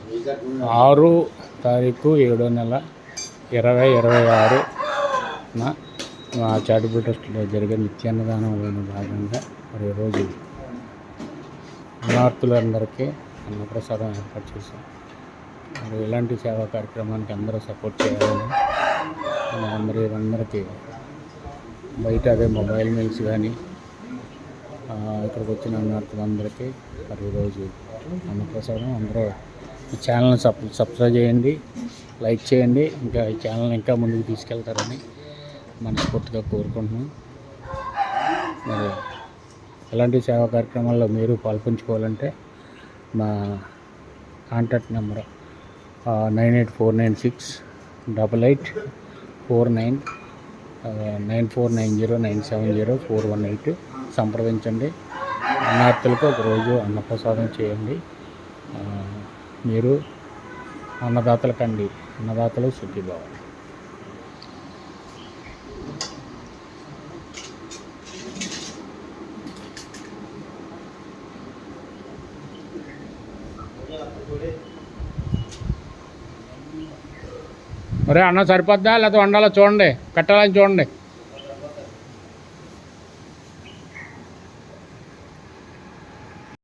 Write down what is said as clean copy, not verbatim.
6 తారీఖు 7వ నెల 2026న మా చారిటబుల్ ట్రస్ట్లో జరిగే నిత్యాన్నదానంలోని భాగంగా మరి ఈరోజు అన్నార్థులందరికీ అన్నప్రసాదం ఏర్పాటు చేశాం. మరి ఇలాంటి సేవా కార్యక్రమానికి అందరూ సపోర్ట్ చేయాలని మరి అందరికీ బయట అదే మొబైల్ మిల్స్ కానీ ఇక్కడికి వచ్చిన అన్నార్థులందరికీ మరి ఈరోజు అన్నప్రసాదం అందరూ ఈ ఛానల్ని సబ్స్క్రైబ్ చేయండి, లైక్ చేయండి. ఇంకా ఈ ఛానల్ని ఇంకా ముందుకు తీసుకెళ్తారని మనస్ఫూర్తిగా కోరుకుంటున్నాం. మరి ఇలాంటి సేవా కార్యక్రమాల్లో మీరు పాల్పంచుకోవాలంటే మా కాంటాక్ట్ నెంబర్ 9849688449 9490970418 సంప్రదించండి. అన్నార్థులకు ఒకరోజు అన్నప్రసాదం చేయండి. మీరు అన్నదాతల కండి, అన్నదాతలు సుఖీభావం. మరి అన్నం సరిపోద్దా లేకపోతే వండాలో చూడండి, పెట్టాలని చూడండి.